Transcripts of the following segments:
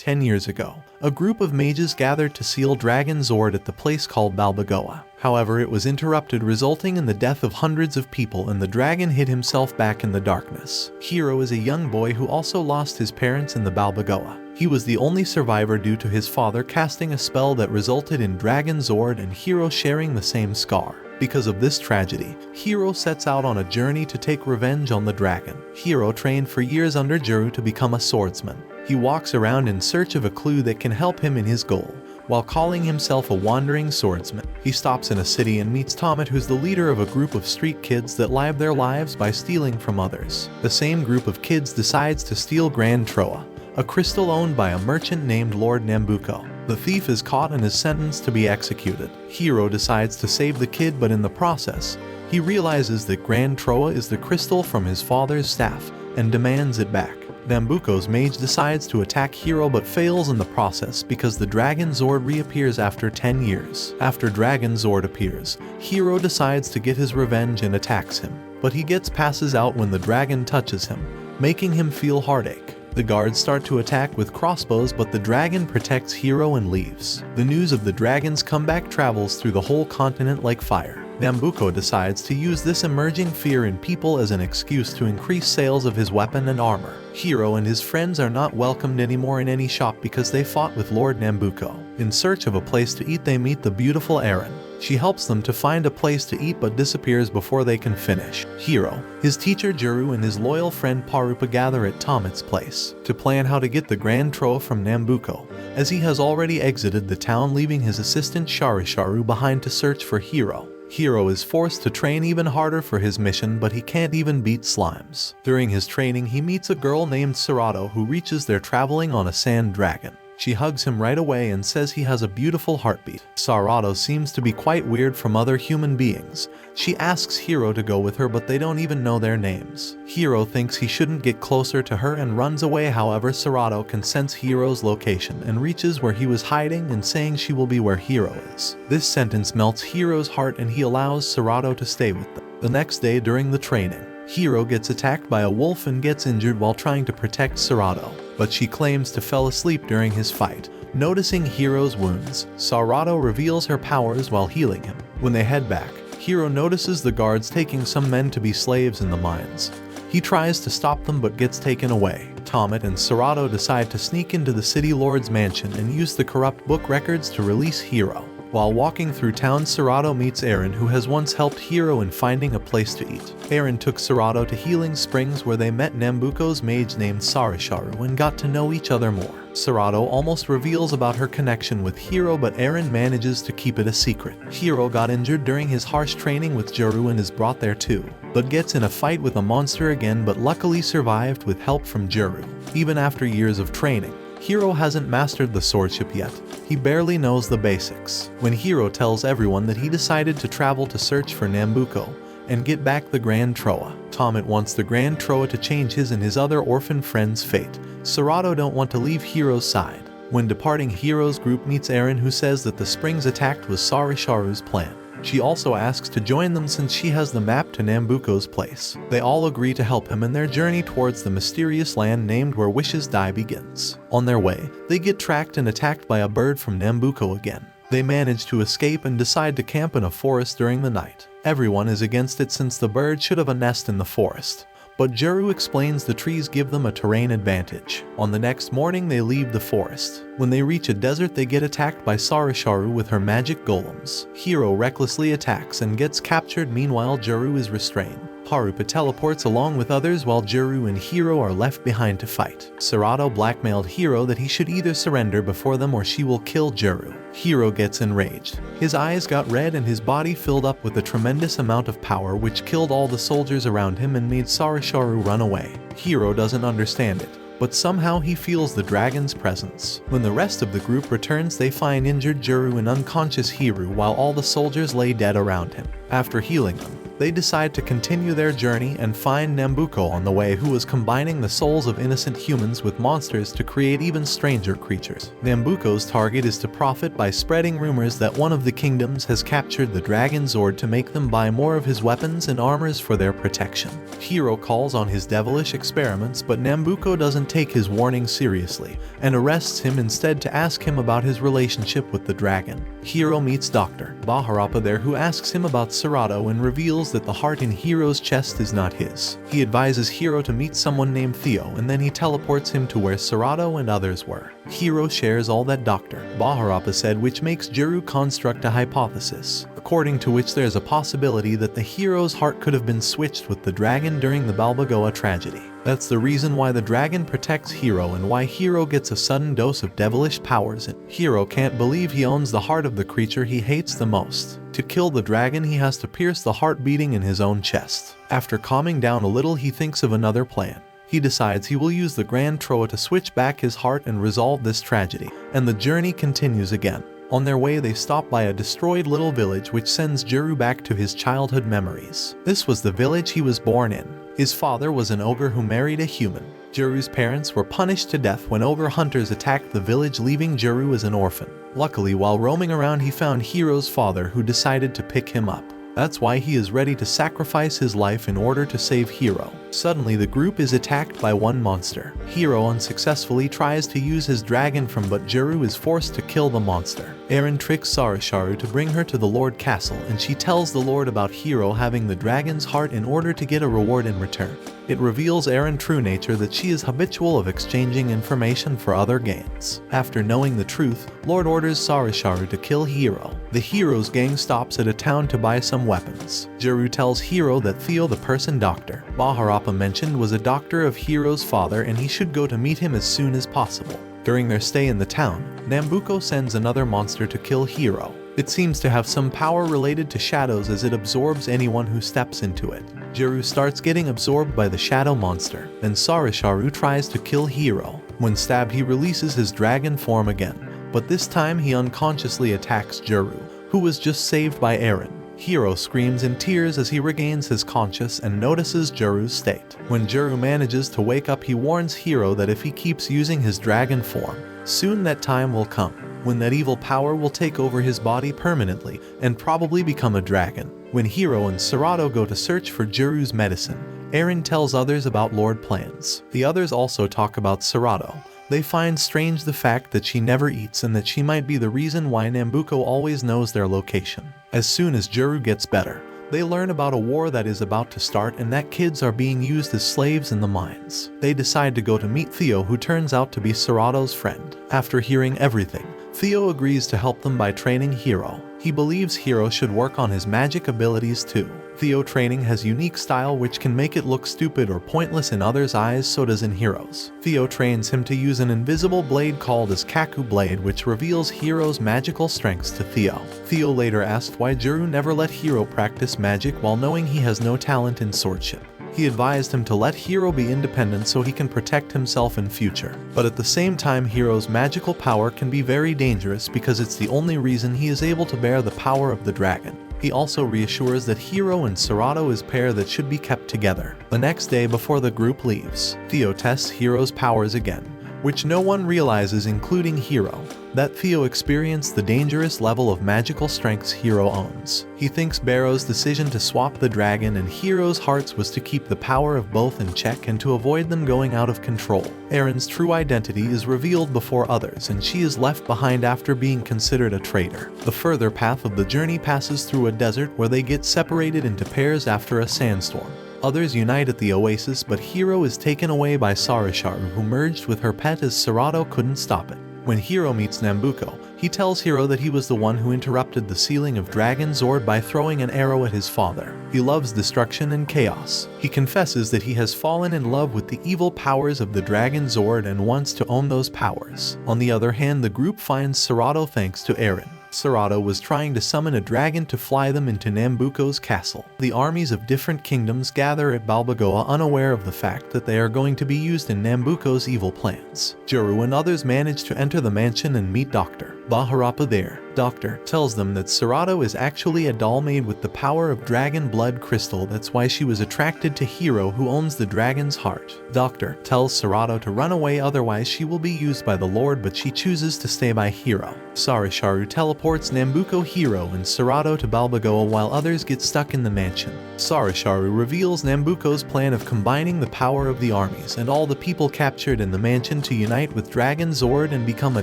10 years ago, a group of mages gathered to seal Daganzord at the place called Balbagoa. However, it was interrupted, resulting in the death of hundreds of people, and the dragon hid himself back in the darkness. Hiiro is a young boy who also lost his parents in the Balbagoa. He was the only survivor due to his father casting a spell that resulted in Daganzord and Hiiro sharing the same scar. Because of this tragedy, Hiiro sets out on a journey to take revenge on the dragon. Hiiro trained for years under Giruu to become a swordsman. He walks around in search of a clue that can help him in his goal. While calling himself a wandering swordsman, he stops in a city and meets Tomet, who's the leader of a group of street kids that live their lives by stealing from others. The same group of kids decides to steal Grand Troa, a crystal owned by a merchant named Lord Nambuko. The thief is caught and is sentenced to be executed. Hiiro decides to save the kid, but in the process, he realizes that Grand Troa is the crystal from his father's staff and demands it back. Nambuko's mage decides to attack Hiiro but fails in the process because the Daganzord reappears after 10 years. After Daganzord appears, Hiiro decides to get his revenge and attacks him, but he passes out when the dragon touches him, making him feel heartache. The guards start to attack with crossbows, but the dragon protects Hiiro and leaves. The news of the dragon's comeback travels through the whole continent like fire. Nambuko decides to use this emerging fear in people as an excuse to increase sales of his weapon and armor. Hiiro and his friends are not welcomed anymore in any shop because they fought with Lord Nambuko. In search of a place to eat, they meet the beautiful Erin. She helps them to find a place to eat but disappears before they can finish. Hiiro, his teacher Giruu, and his loyal friend Parupa gather at Tomet's place to plan how to get the Grand Troa from Nambuko, as he has already exited the town, leaving his assistant Sharisharu behind to search for Hiiro. Hiiro is forced to train even harder for his mission, but he can't even beat slimes. During his training, he meets a girl named Serato who reaches there traveling on a sand dragon. She hugs him right away and says he has a beautiful heartbeat. Serato seems to be quite weird from other human beings. She asks Hiiro to go with her, but they don't even know their names. Hiiro thinks he shouldn't get closer to her and runs away. However, Serato can sense Hiiro's location and reaches where he was hiding and saying she will be where Hiiro is. This sentence melts Hiiro's heart and he allows Serato to stay with them. The next day during the training, Hiiro gets attacked by a wolf and gets injured while trying to protect Serato, but she claims to fell asleep during his fight. Noticing Hiiro's wounds, Serato reveals her powers while healing him. When they head back, Hiiro notices the guards taking some men to be slaves in the mines. He tries to stop them but gets taken away. Tomet and Serato decide to sneak into the city lord's mansion and use the corrupt book records to release Hiiro. While walking through town, Serato meets Erin, who has once helped Hiiro in finding a place to eat. Erin took Serato to Healing Springs, where they met Nambuko's mage named Sarisharu and got to know each other more. Serato almost reveals about her connection with Hiiro, but Erin manages to keep it a secret. Hiiro got injured during his harsh training with Giruu and is brought there too, but gets in a fight with a monster again, but luckily survived with help from Giruu. Even after years of training, Hiiro hasn't mastered the swordship yet. He barely knows the basics. When Hiiro tells everyone that he decided to travel to search for Nambuko and get back the Grand Troa, Tomet wants the Grand Troa to change his and his other orphan friends' fate. Serato don't want to leave Hiiro's side. When departing, Hiiro's group meets Erin, who says that the springs attacked was Sarisharu's plan. She also asks to join them since she has the map to Nambuko's place. They all agree to help him in their journey towards the mysterious land named Where Wishes Die begins. On their way, they get tracked and attacked by a bird from Nambuko again. They manage to escape and decide to camp in a forest during the night. Everyone is against it since the bird should have a nest in the forest, but Giruu explains the trees give them a terrain advantage. On the next morning, they leave the forest. When they reach a desert, they get attacked by Sarisharu with her magic golems. Hiiro recklessly attacks and gets captured. Meanwhile, Giruu is restrained. Parupa teleports along with others while Giruu and Hiiro are left behind to fight. Serato blackmailed Hiiro that he should either surrender before them or she will kill Giruu. Hiiro gets enraged. His eyes got red and his body filled up with a tremendous amount of power, which killed all the soldiers around him and made Sarisharu run away. Hiiro doesn't understand it, but somehow he feels the dragon's presence. When the rest of the group returns, they find injured Giruu and unconscious Hiiro while all the soldiers lay dead around him. After healing them, They decide to continue their journey and find Nambuko on the way, who was combining the souls of innocent humans with monsters to create even stranger creatures. Nambuko's target is to profit by spreading rumors that one of the kingdoms has captured the Daganzord to make them buy more of his weapons and armors for their protection. Hiiro calls on his devilish experiments, but Nambuko doesn't take his warning seriously and arrests him instead to ask him about his relationship with the dragon. Hiiro meets Dr. Baharapa there, who asks him about Serato and reveals that the heart in Hiiro's chest is not his. He advises Hiiro to meet someone named Theo, and then he teleports him to where Serato and others were. Hiiro shares all that Dr. Baharapa said, which makes Giruu construct a hypothesis, according to which there is a possibility that the hero's heart could have been switched with the dragon during the Balbagoa Tragedy. That's the reason why the dragon protects Hiiro and why Hiiro gets a sudden dose of devilish powers, and Hiiro can't believe he owns the heart of the creature he hates the most. To kill the dragon, he has to pierce the heart beating in his own chest. After calming down a little, he thinks of another plan. He decides he will use the Grand Troa to switch back his heart and resolve this tragedy, and the journey continues again. On their way, they stop by a destroyed little village, which sends Giruu back to his childhood memories. This was the village he was born in. His father was an ogre who married a human. Giruu's parents were punished to death when ogre hunters attacked the village, leaving Giruu as an orphan. Luckily, while roaming around, he found Hiiro's father, who decided to pick him up. That's why he is ready to sacrifice his life in order to save Hiiro. Suddenly, the group is attacked by one monster. Hiiro unsuccessfully tries to use his dragon form, but Giruu is forced to kill the monster. Eren tricks Sarasharu to bring her to the Lord Castle, and she tells the Lord about Hiiro having the dragon's heart in order to get a reward in return. It reveals Eren's true nature, that she is habitual of exchanging information for other gains. After knowing the truth, Lord orders Sarasharu to kill Hiiro. The hero's gang stops at a town to buy some weapons. Giruu tells Hiiro that Theo, the person Dr. Baharapa mentioned, was a doctor of Hiiro's father, and he should go to meet him as soon as possible. During their stay in the town, Nambuko sends another monster to kill Hiiro. It seems to have some power related to shadows, as it absorbs anyone who steps into it. Giruu starts getting absorbed by the shadow monster, then Sarasharu tries to kill Hiiro. When stabbed, he releases his dragon form again, but this time he unconsciously attacks Giruu, who was just saved by Eren. Hiiro screams in tears as he regains his conscience and notices Giruu's state. When Giruu manages to wake up, he warns Hiiro that if he keeps using his dragon form, soon that time will come when that evil power will take over his body permanently and probably become a dragon. When Hiiro and Serato go to search for Giruu's medicine, Eren tells others about Lord plans. The others also talk about Serato. They find strange the fact that she never eats, and that she might be the reason why Nambuko always knows their location. As soon as Giruu gets better, they learn about a war that is about to start, and that kids are being used as slaves in the mines. They decide to go to meet Theo, who turns out to be Serato's friend. After hearing everything, Theo agrees to help them by training Hiiro. He believes Hiiro should work on his magic abilities too. Theo training has unique style which can make it look stupid or pointless in others' eyes, so does in Hiiro's. Theo trains him to use an invisible blade called as Kaku Blade, which reveals Hiiro's magical strengths to Theo. Theo later asked why Giruu never let Hiiro practice magic while knowing he has no talent in swordship. He advised him to let Hiiro be independent so he can protect himself in future. But at the same time, Hiiro's magical power can be very dangerous because it's the only reason he is able to bear the power of the dragon. He also reassures that Hiiro and Serato is a pair that should be kept together. The next day, before the group leaves, Theo tests Hiiro's powers again, which no one realizes, including Hiiro, that Theo experienced the dangerous level of magical strengths Hiiro owns. He thinks Barrow's decision to swap the dragon and Hiiro's hearts was to keep the power of both in check and to avoid them going out of control. Eren's true identity is revealed before others, and she is left behind after being considered a traitor. The further path of the journey passes through a desert where they get separated into pairs after a sandstorm. Others unite at the oasis, but Hiiro is taken away by Sarasharu, who merged with her pet as Serato couldn't stop it. When Hiiro meets Nambuko, he tells Hiiro that he was the one who interrupted the sealing of Daganzord by throwing an arrow at his father. He loves destruction and chaos. He confesses that he has fallen in love with the evil powers of the Daganzord and wants to own those powers. On the other hand, the group finds Serato thanks to Eren. Serato was trying to summon a dragon to fly them into Nambuko's castle. The armies of different kingdoms gather at Balbagoa, unaware of the fact that they are going to be used in Nambuko's evil plans. Giruu and others manage to enter the mansion and meet Dr. Baharapa there. Doctor tells them that Serato is actually a doll made with the power of dragon blood crystal. That's why she was attracted to Hiiro, who owns the dragon's heart. Doctor tells Serato to run away, otherwise she will be used by the Lord, but she chooses to stay by Hiiro. Sarisharu teleports Nambuko, Hiiro, and Serato to Balbagoa while others get stuck in the mansion. Sarisharu reveals Nambuko's plan of combining the power of the armies and all the people captured in the mansion to unite with Daganzord and become a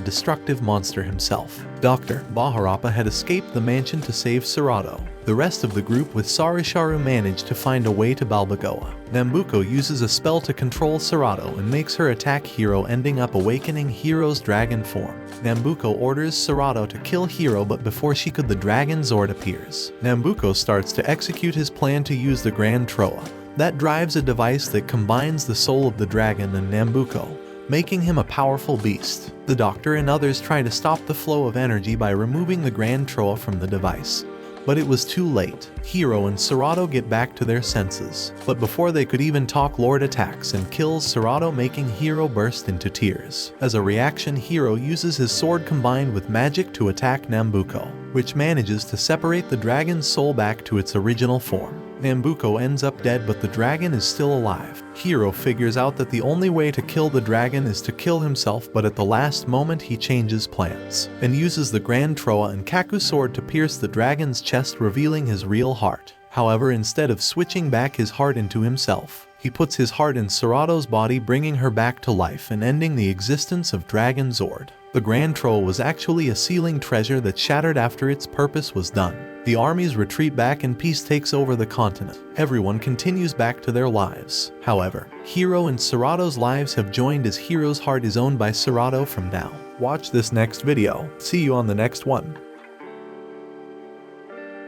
destructive monster himself. Dr. Baharappa had escaped the mansion to save Serato. The rest of the group with Sarisharu managed to find a way to Balbagoa. Nambuko uses a spell to control Serato and makes her attack Hiiro, ending up awakening Hiiro's dragon form. Nambuko orders Serato to kill Hiiro, but before she could, the Daganzord appears. Nambuko starts to execute his plan to use the Grand Troa. That drives a device that combines the soul of the dragon and Nambuko, making him a powerful beast. The Doctor and others try to stop the flow of energy by removing the Grand Troa from the device, but it was too late. Hiiro and Serato get back to their senses, but before they could even talk, Lord attacks and kills Serato, making Hiiro burst into tears. As a reaction, Hiiro uses his sword combined with magic to attack Nambuko, which manages to separate the dragon's soul back to its original form. Nambuko ends up dead, but the dragon is still alive. Hiiro figures out that the only way to kill the dragon is to kill himself, but at the last moment he changes plans and uses the Grand Troa and Kaku sword to pierce the dragon's chest, revealing his real heart. However, instead of switching back his heart into himself, he puts his heart in Serato's body, bringing her back to life and ending the existence of Daganzord. The Grand Troll was actually a sealing treasure that shattered after its purpose was done. The armies retreat back and peace takes over the continent. Everyone continues back to their lives. However, Hiiro and Serato's lives have joined, as Hiiro's heart is owned by Serato from now. Watch this next video. See you on the next one.